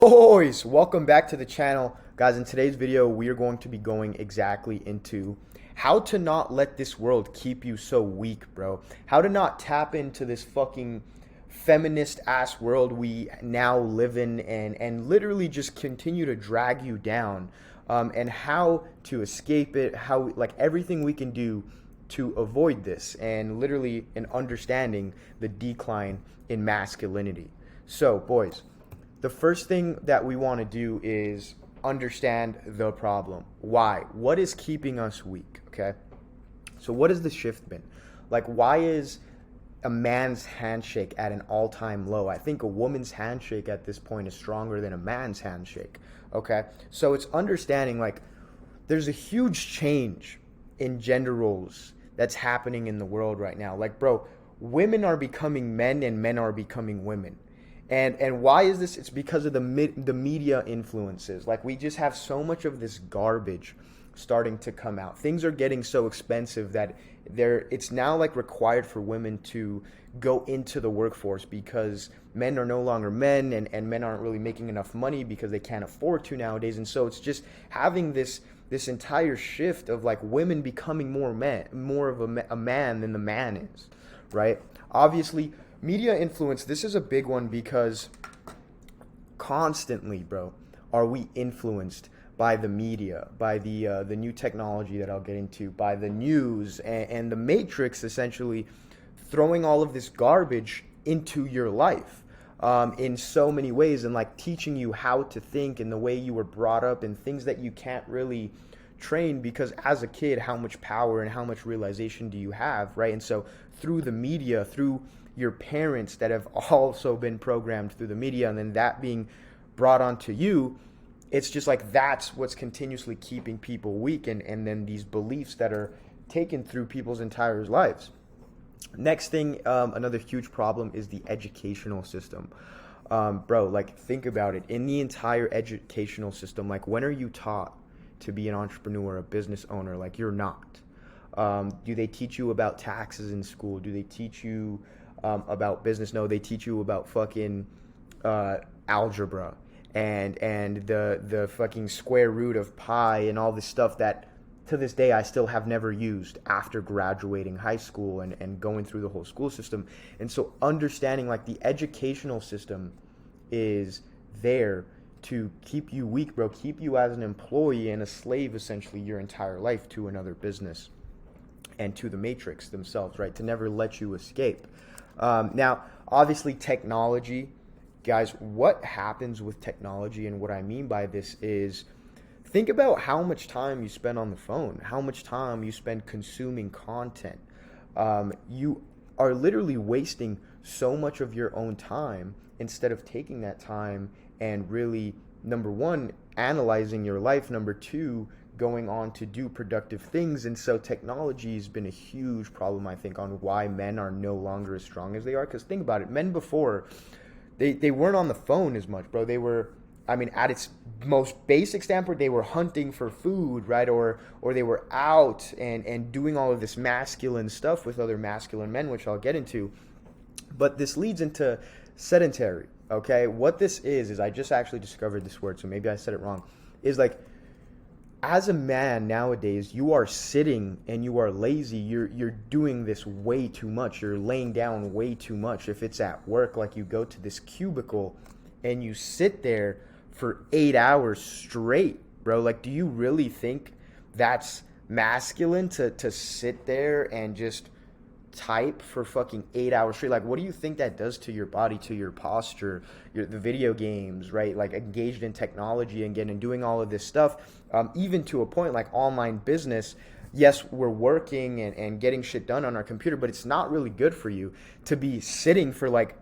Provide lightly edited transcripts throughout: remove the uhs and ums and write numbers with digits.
Boys, welcome back to the channel. Guys, in today's video, we are going to be going exactly into how to not let this world keep you so weak, bro. How to not tap into this fucking feminist ass world we now live in and literally just continue to drag you down. And how to escape it, how like everything we can do to avoid this and literally in understanding the decline in masculinity. So, boys, the first thing that we want to do is understand the problem. Why? What is keeping us weak? Okay. So, what has the shift been? Like, why is a man's handshake at an all time low? I think a woman's handshake at this point is stronger than a man's handshake. Okay. So, it's understanding like there's a huge change in gender roles that's happening in the world right now. Like, bro, women are becoming men and men are becoming women. And why is this? It's because of the media influences. Like, we just have so much of this garbage starting to come out. Things are getting so expensive that it's now like required for women to go into the workforce because men are no longer men, and men aren't really making enough money because they can't afford to nowadays. And so it's just having this entire shift of like women becoming more of a man than the man is, right? Obviously, media influence, this is a big one because constantly, bro, are we influenced by the media, by the new technology that I'll get into, by the news and the matrix, essentially throwing all of this garbage into your life in so many ways, and like teaching you how to think and the way you were brought up and things that you can't really train, because as a kid, how much power and how much realization do you have, right? And so through the media, through your parents that have also been programmed through the media, and then that being brought onto you, it's just like that's what's continuously keeping people weak, and then these beliefs that are taken through people's entire lives. Next thing, another huge problem is the educational system. Bro, like think about it. In the entire educational system, like when are you taught to be an entrepreneur, a business owner? Like, you're not. Do they teach you about taxes in school? Do they teach you about business? No, they teach you about fucking algebra and the fucking square root of pi and all this stuff that to this day I still have never used after graduating high school and going through the whole school system. And so understanding like the educational system is there to keep you weak, bro, keep you as an employee and a slave essentially your entire life to another business and to the matrix themselves, right? To never let you escape. Now, obviously, technology, guys, what happens with technology, and what I mean by this is think about how much time you spend on the phone, how much time you spend consuming content. You are literally wasting so much of your own time instead of taking that time and really, number one, analyzing your life, number two, going on to do productive things. And so technology has been a huge problem, I think, on why men are no longer as strong as they are. Because think about it, men before, they weren't on the phone as much, bro. They were, I mean, at its most basic standpoint, they were hunting for food, right? Or they were out and doing all of this masculine stuff with other masculine men, which I'll get into. But this leads into sedentary, okay? What this is I just actually discovered this word, so maybe I said it wrong, is like, as a man nowadays, you are sitting and you are lazy. You're doing this way too much. You're laying down way too much. If it's at work, like you go to this cubicle and you sit there for 8 hours straight, bro. Like, do you really think that's masculine to sit there and just type for fucking 8 hours straight? Like, what do you think that does to your body, to your posture, the video games, right? Like, engaged in technology again and doing all of this stuff, even to a point like online business. Yes, we're working and getting shit done on our computer, but it's not really good for you to be sitting for like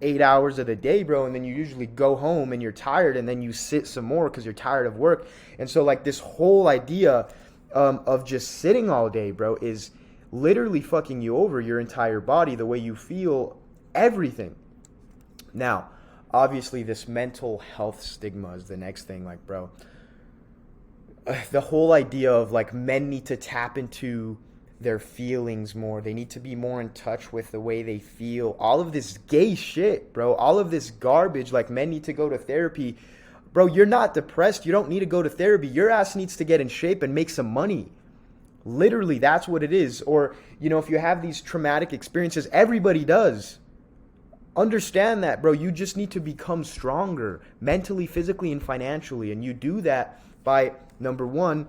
8 hours of the day, bro. And then you usually go home and you're tired, and then you sit some more because you're tired of work. And so like this whole idea of just sitting all day, bro, is literally fucking you over, your entire body, the way you feel, everything. Now, obviously, this mental health stigma is the next thing. Like, bro, the whole idea of like men need to tap into their feelings more. They need to be more in touch with the way they feel. All of this gay shit, bro. All of this garbage. Like, men need to go to therapy. Bro, you're not depressed. You don't need to go to therapy. Your ass needs to get in shape and make some money. Literally, that's what it is. Or, if you have these traumatic experiences, everybody does. Understand that, bro. You just need to become stronger mentally, physically, and financially. And you do that by, number one,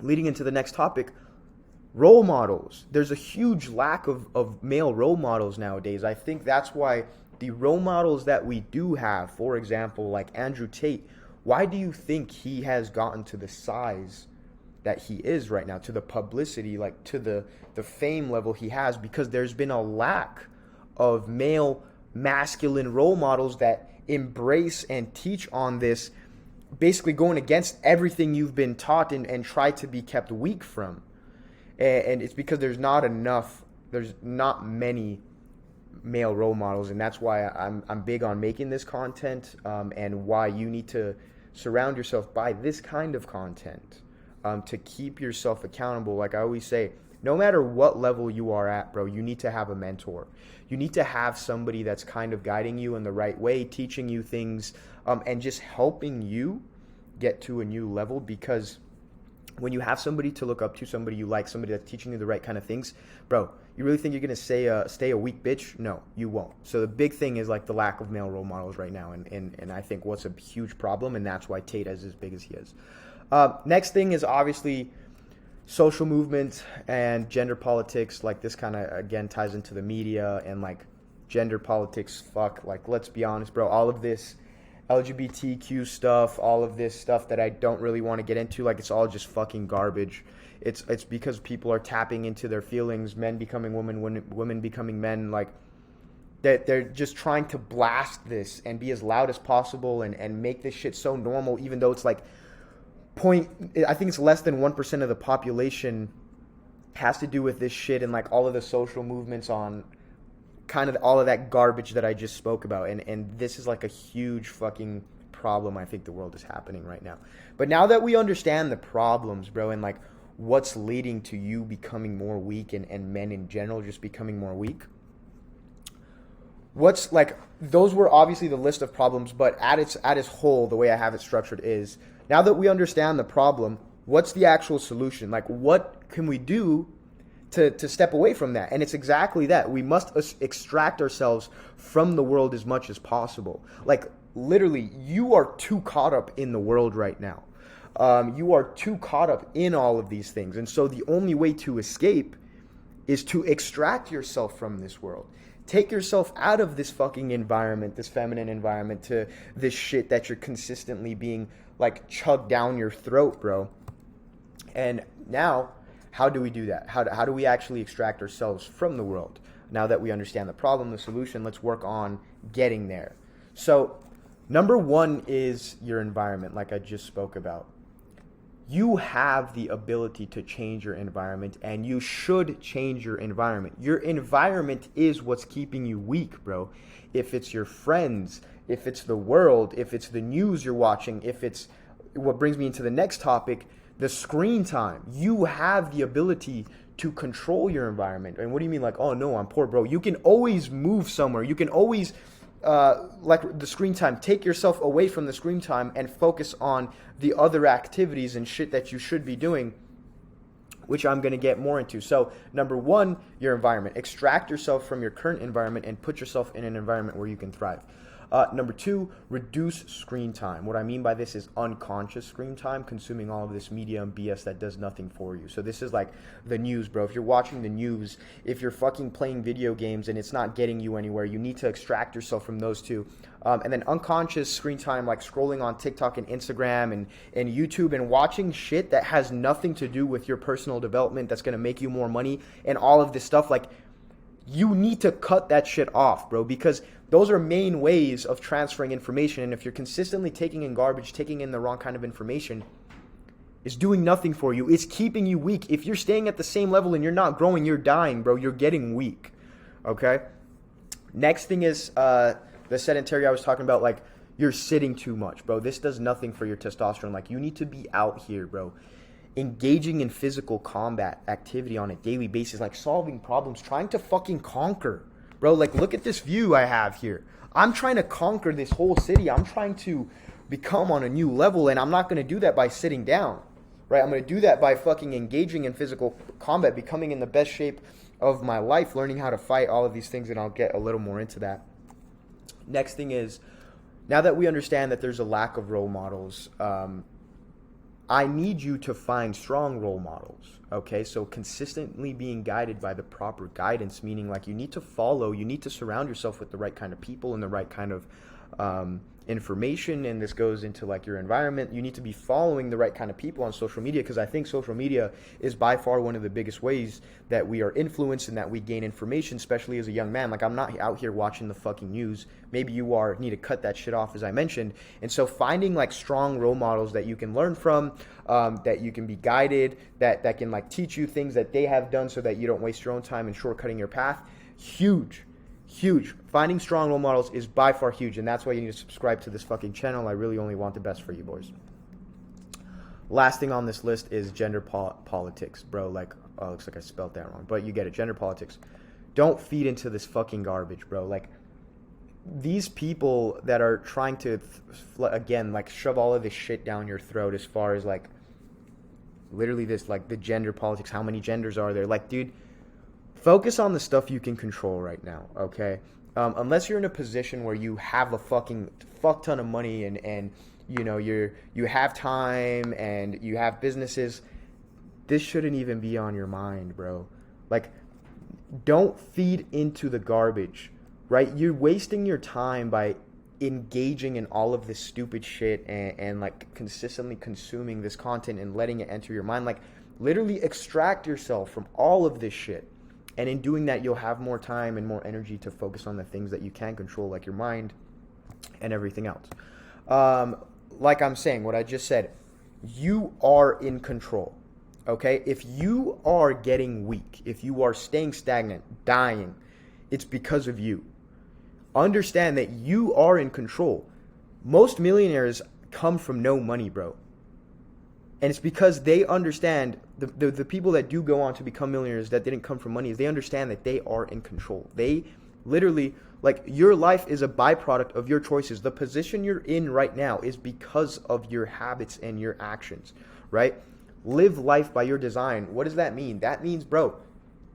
leading into the next topic, role models. There's a huge lack of male role models nowadays. I think that's why the role models that we do have, for example, like Andrew Tate, why do you think he has gotten to the size that he is right now, to the publicity, like to the fame level he has? Because there's been a lack of male masculine role models that embrace and teach on this, basically going against everything you've been taught and try to be kept weak from. And it's because there's not many male role models, and that's why I'm big on making this content, and why you need to surround yourself by this kind of content, to keep yourself accountable. Like I always say, no matter what level you are at, bro, you need to have a mentor. You need to have somebody that's kind of guiding you in the right way, teaching you things, and just helping you get to a new level. Because when you have somebody to look up to, somebody you like, somebody that's teaching you the right kind of things, bro, you really think you're going to stay a weak bitch? No, you won't. So the big thing is like the lack of male role models right now. And I think what's a huge problem, and that's why Tate is as big as he is. Next thing is obviously social movement and gender politics. Like this kind of, again, ties into the media and like gender politics. Like, let's be honest, bro, all of this LGBTQ stuff, all of this stuff that I don't really want to get into, like it's all just fucking garbage. It's because people are tapping into their feelings, men becoming women, women becoming men, like they're just trying to blast this and be as loud as possible and make this shit so normal, even though it's like I think it's less than 1% of the population has to do with this shit, and like all of the social movements on kind of all of that garbage that I just spoke about. And this is like a huge fucking problem I think the world is happening right now. But now that we understand the problems, bro, and like what's leading to you becoming more weak and men in general just becoming more weak, what's like, those were obviously the list of problems, but at its whole, the way I have it structured is, now that we understand the problem, what's the actual solution? Like, what can we do to step away from that? And it's exactly that. We must extract ourselves from the world as much as possible. Like, literally, you are too caught up in the world right now. You are too caught up in all of these things. And so the only way to escape is to extract yourself from this world. Take yourself out of this fucking environment, this feminine environment, to this shit that you're consistently being like chugged down your throat, bro. And now, how do we do that? How do we actually extract ourselves from the world? Now that we understand the problem, the solution, let's work on getting there. So, number one is your environment, like I just spoke about. You have the ability to change your environment, and you should change your environment. Your environment is what's keeping you weak, bro. If it's your friends, if it's the world, if it's the news you're watching, if it's, what brings me into the next topic, the screen time. You have the ability to control your environment. And what do you mean like, oh no, I'm poor, bro? You can always move somewhere. You can always, like the screen time, take yourself away from the screen time and focus on the other activities and shit that you should be doing, which I'm going to get more into. So number one, your environment. Extract yourself from your current environment and put yourself in an environment where you can thrive. Number two, reduce screen time. What I mean by this is unconscious screen time, consuming all of this media and BS that does nothing for you. So this is like the news, bro. If you're watching the news, if you're fucking playing video games and it's not getting you anywhere, you need to extract yourself from those two. And then unconscious screen time, like scrolling on TikTok and Instagram and YouTube and watching shit that has nothing to do with your personal development, that's going to make you more money and all of this stuff. Like, you need to cut that shit off, bro, because those are main ways of transferring information. And if you're consistently taking in garbage, taking in the wrong kind of information, it's doing nothing for you. It's keeping you weak. If you're staying at the same level and you're not growing, you're dying, bro. You're getting weak, okay? Next thing is the sedentary I was talking about, like you're sitting too much, bro. This does nothing for your testosterone. Like, you need to be out here, bro, engaging in physical combat activity on a daily basis, like solving problems, trying to fucking conquer. Bro, like, look at this view I have here. I'm trying to conquer this whole city. I'm trying to become on a new level. And I'm not going to do that by sitting down, right? I'm going to do that by fucking engaging in physical combat, becoming in the best shape of my life, learning how to fight, all of these things, and I'll get a little more into that. Next thing is, now that we understand that there's a lack of role models, I need you to find strong role models, okay? So consistently being guided by the proper guidance, meaning like you need to surround yourself with the right kind of people and the right kind of information, and this goes into like your environment. You need to be following the right kind of people on social media, because I think social media is by far one of the biggest ways that we are influenced and that we gain information, especially as a young man. Like, I'm not out here watching the fucking news. Maybe you are. Need to cut that shit off, as I mentioned. And so finding like strong role models that you can learn from, that you can be guided, that can like teach you things that they have done so that you don't waste your own time and shortcutting your path. Huge. Finding strong role models is by far huge, and that's why you need to subscribe to this fucking channel. I really only want the best for you, boys. Last thing on this list is gender politics, bro. Like, oh, looks like I spelled that wrong, but you get it. Gender politics. Don't feed into this fucking garbage, bro. Like, these people that are trying to, again, like, shove all of this shit down your throat as far as, like, literally this, like, the gender politics, how many genders are there? Like, dude, focus on the stuff you can control right now, okay? Unless you're in a position where you have a fucking fuck ton of money and you know, you have time and you have businesses, this shouldn't even be on your mind, bro. Like, don't feed into the garbage, right? You're wasting your time by engaging in all of this stupid shit and like consistently consuming this content and letting it enter your mind. Like, literally extract yourself from all of this shit. And in doing that, you'll have more time and more energy to focus on the things that you can control, like your mind and everything else. Like I'm saying, what I just said, you are in control, okay? If you are getting weak, if you are staying stagnant, dying, it's because of you. Understand that you are in control. Most millionaires come from no money, bro. And it's because they understand, the people that do go on to become millionaires that didn't come from money, is they understand that they are in control. They literally, like, your life is a byproduct of your choices. The position you're in right now is because of your habits and your actions, right? Live life by your design. What does that mean? That means, bro,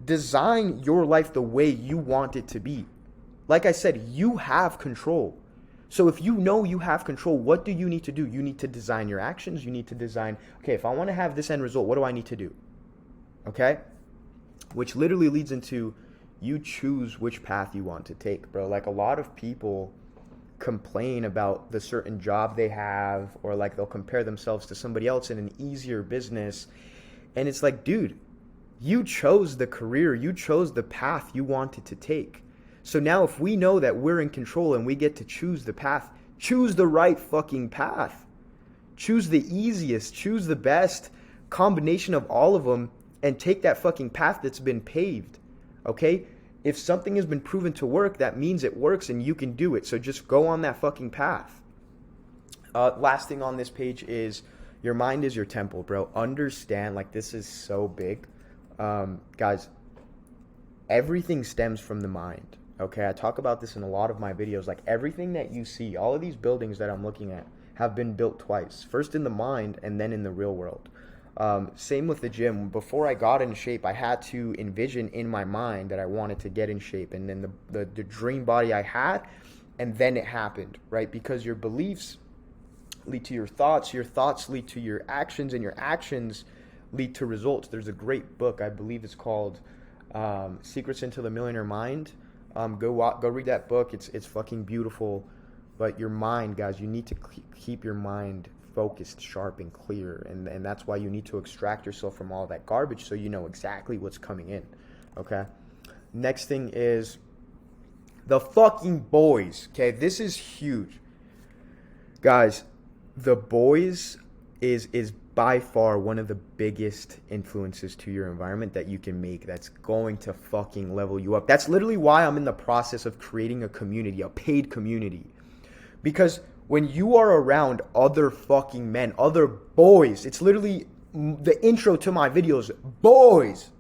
design your life the way you want it to be. Like I said, you have control. So if you know you have control, what do you need to do? You need to design your actions. You need to design, okay, if I want to have this end result, what do I need to do? Okay? Which literally leads into, you choose which path you want to take, bro. Like, a lot of people complain about the certain job they have, or like they'll compare themselves to somebody else in an easier business. And it's like, dude, you chose the career, you chose the path you wanted to take. So now if we know that we're in control and we get to choose the path, choose the right fucking path. Choose the easiest, choose the best combination of all of them, and take that fucking path that's been paved, okay? If something has been proven to work, that means it works and you can do it. So just go on that fucking path. Last thing on this page is, your mind is your temple, bro. Understand, like, this is so big. Guys, everything stems from the mind. Okay, I talk about this in a lot of my videos. Like, everything that you see, all of these buildings that I'm looking at have been built twice. First in the mind and then in the real world. Same with the gym. Before I got in shape, I had to envision in my mind that I wanted to get in shape. And then the dream body I had, and then it happened, right? Because your beliefs lead to your thoughts lead to your actions, and your actions lead to results. There's a great book, I believe it's called Secrets into the Millionaire Mind. Go read that book. It's fucking beautiful. But your mind, guys, you need to keep your mind focused, sharp, and clear. And that's why you need to extract yourself from all that garbage, so you know exactly what's coming in. Okay? Next thing is the fucking boys. Okay? This is huge. Guys, the boys is by far one of the biggest influences to your environment that you can make, that's going to fucking level you up. That's literally why I'm in the process of creating a community, a paid community. Because when you are around other fucking men, other boys, it's literally the intro to my videos, boys.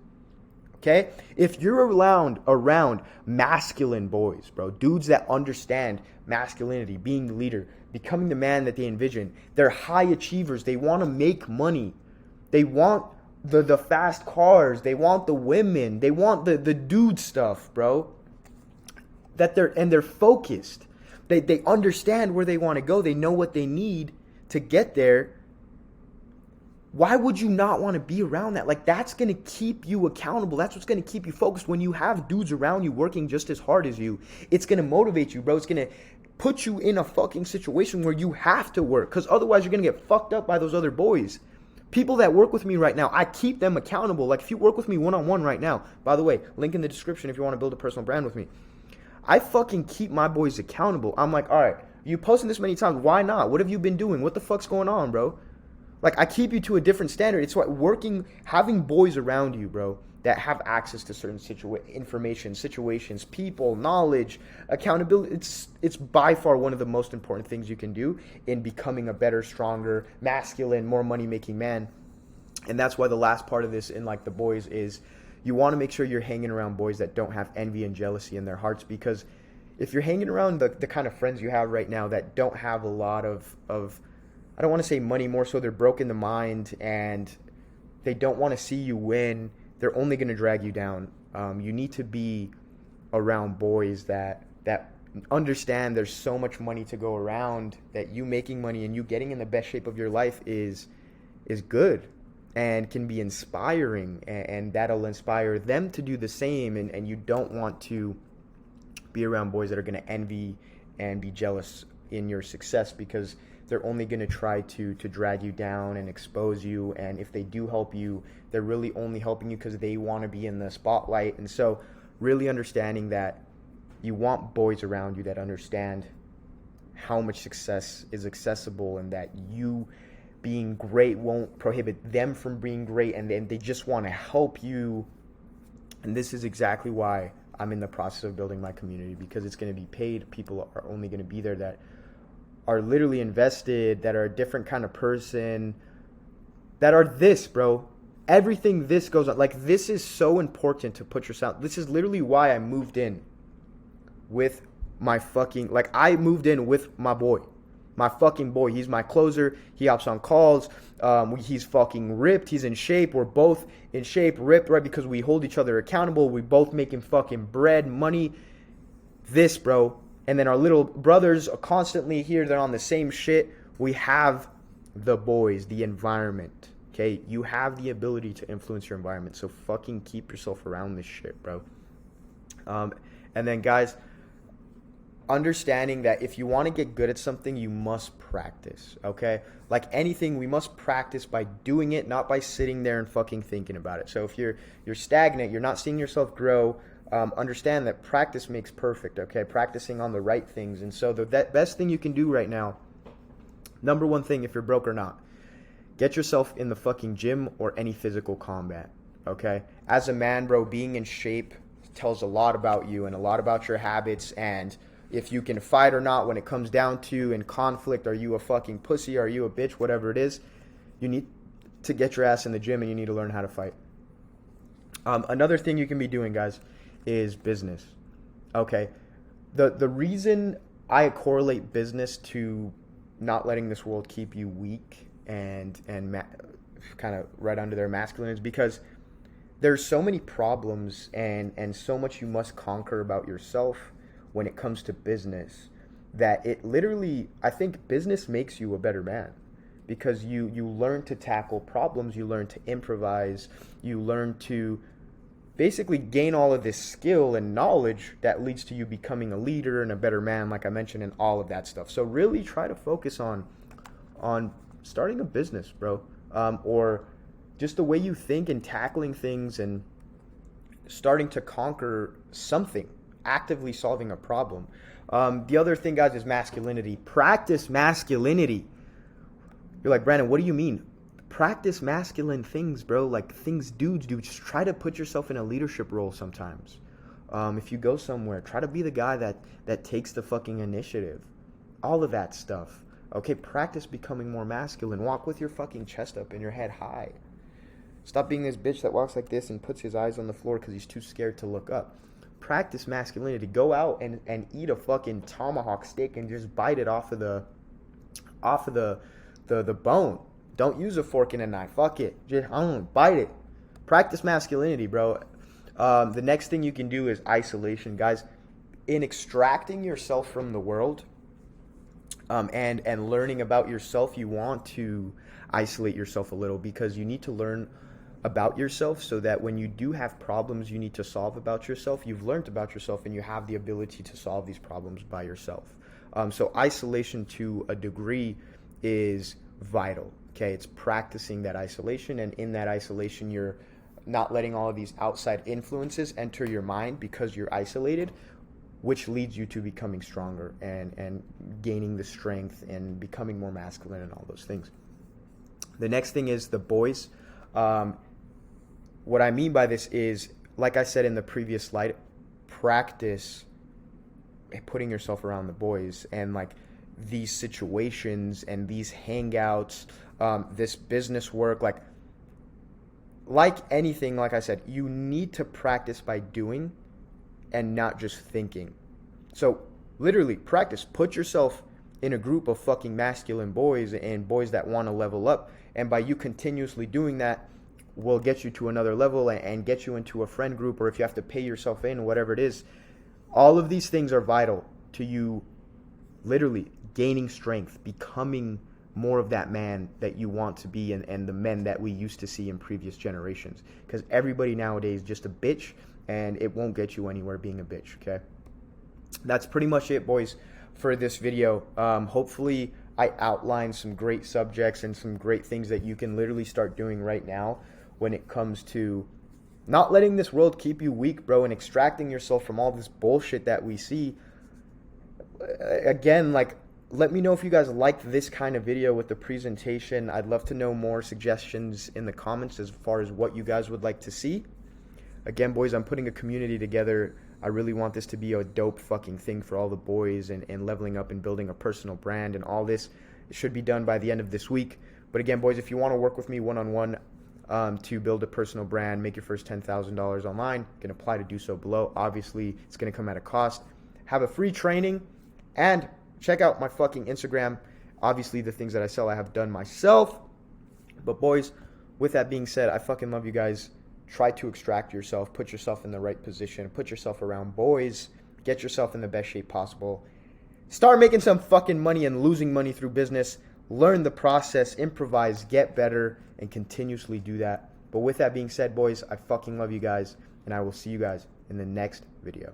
Okay? If you're around masculine boys, bro, dudes that understand masculinity, being the leader, becoming the man that they envision. They're high achievers. They want to make money. They want the fast cars. They want the women. They want the dude stuff, bro. They're focused. They understand where they want to go. They know what they need to get there. Why would you not want to be around that? Like, that's going to keep you accountable. That's what's going to keep you focused. When you have dudes around you working just as hard as you, it's going to motivate you, bro. It's going to put you in a fucking situation where you have to work, because otherwise you're going to get fucked up by those other boys. People that work with me right now, I keep them accountable. Like, if you work with me one-on-one right now, by the way, link in the description if you want to build a personal brand with me. I fucking keep my boys accountable. I'm like, all right, you posting this many times. Why not? What have you been doing? What the fuck's going on, bro? Like, I keep you to a different standard. It's what having boys around you, bro, that have access to certain information, situations, people, knowledge, accountability. It's by far one of the most important things you can do in becoming a better, stronger, masculine, more money-making man. And that's why the last part of this in, like, the boys is you want to make sure you're hanging around boys that don't have envy and jealousy in their hearts, because if you're hanging around the kind of friends you have right now that don't have a lot of I don't want to say money, more so they're broke in the mind and they don't want to see you win, they're only going to drag you down. You need to be around boys that understand there's so much money to go around, that you making money and you getting in the best shape of your life is good and can be inspiring, and that'll inspire them to do the same. And you don't want to be around boys that are going to envy and be jealous in your success, because they're only going to try to drag you down and expose you. And if they do help you, they're really only helping you because they want to be in the spotlight. And so really understanding that you want boys around you that understand how much success is accessible, and that you being great won't prohibit them from being great, and then they just want to help you. And this is exactly why I'm in the process of building my community, because it's going to be paid. People are only going to be there that are literally invested, that are a different kind of person, that are this, bro. Everything this goes on. Like, this is so important to put yourself. This is literally why I moved in with my fucking, like, I moved in with my boy. My fucking boy. He's my closer. He hops on calls. He's fucking ripped. He's in shape. We're both in shape, ripped, right? Because we hold each other accountable. We both making fucking bread, money. This, bro. And then our little brothers are constantly here. They're on the same shit. We have the boys, the environment. Okay? You have the ability to influence your environment. So fucking keep yourself around this shit, bro. And then, guys, understanding that if you want to get good at something, you must practice, okay? Like anything, we must practice by doing it, not by sitting there and fucking thinking about it. So if you're stagnant, you're not seeing yourself grow, understand that practice makes perfect, okay? Practicing on the right things. And so the best thing you can do right now, number one thing, if you're broke or not, get yourself in the fucking gym or any physical combat, okay? As a man, bro, being in shape tells a lot about you and a lot about your habits, and if you can fight or not when it comes down to in conflict. Are you a fucking pussy? Are you a bitch? Whatever it is, you need to get your ass in the gym and you need to learn how to fight. Another thing you can be doing, guys, is business. Okay, the reason I correlate business to not letting this world keep you weak and kind of right under their masculine is because there's so many problems and so much you must conquer about yourself when it comes to business, that it literally, I think business makes you a better man, because you learn to tackle problems, you learn to improvise, you learn to basically gain all of this skill and knowledge that leads to you becoming a leader and a better man, like I mentioned, and all of that stuff. So really try to focus on starting a business, bro, or just the way you think and tackling things and starting to conquer something, actively solving a problem. The other thing, guys, is masculinity. Practice masculinity. You're like, Brandon, what do you mean? Practice masculine things, bro. Like things dudes do. Just try to put yourself in a leadership role sometimes. If you go somewhere, try to be the guy that takes the fucking initiative. All of that stuff. Okay, practice becoming more masculine. Walk with your fucking chest up and your head high. Stop being this bitch that walks like this and puts his eyes on the floor because he's too scared to look up. practice masculinity. Go out and eat a fucking tomahawk steak and just bite it off of the bone. Don't use a fork and a knife. Fuck it. Just bite it. Practice masculinity, bro. The next thing you can do is isolation, guys. In extracting yourself from the world, and learning about yourself, you want to isolate yourself a little, because you need to learn about yourself so that when you do have problems you need to solve about yourself, you've learned about yourself and you have the ability to solve these problems by yourself. So isolation to a degree is vital. Okay, it's practicing that isolation, and in that isolation you're not letting all of these outside influences enter your mind because you're isolated, which leads you to becoming stronger and gaining the strength and becoming more masculine and all those things. The next thing is the boys. What I mean by this is, like I said in the previous slide, practice putting yourself around the boys, and like these situations and these hangouts, this business work, like anything, like I said, you need to practice by doing and not just thinking. So literally practice. Put yourself in a group of fucking masculine boys and boys that want to level up, and by you continuously doing that will get you to another level and get you into a friend group, or if you have to pay yourself in, whatever it is. All of these things are vital to you literally gaining strength, becoming more of that man that you want to be, and the men that we used to see in previous generations. Because everybody nowadays is just a bitch, and it won't get you anywhere being a bitch, okay? That's pretty much it, boys, for this video. Hopefully I outlined some great subjects and some great things that you can literally start doing right now when it comes to not letting this world keep you weak, bro, and extracting yourself from all this bullshit that we see. Again, let me know if you guys like this kind of video with the presentation. I'd love to know more suggestions in the comments as far as what you guys would like to see. Again, boys, I'm putting a community together. I really want this to be a dope fucking thing for all the boys, and leveling up and building a personal brand and all this. It should be done by the end of this week. But again, boys, if you want to work with me one-on-one to build a personal brand, make your first $10,000 online, you can apply to do so below. Obviously, it's going to come at a cost. Have a free training, and check out my fucking Instagram. Obviously, the things that I sell, I have done myself. But boys, with that being said, I fucking love you guys. Try to extract yourself, put yourself in the right position, put yourself around boys, get yourself in the best shape possible. Start making some fucking money and losing money through business. Learn the process, improvise, get better, and continuously do that. But with that being said, boys, I fucking love you guys, and I will see you guys in the next video.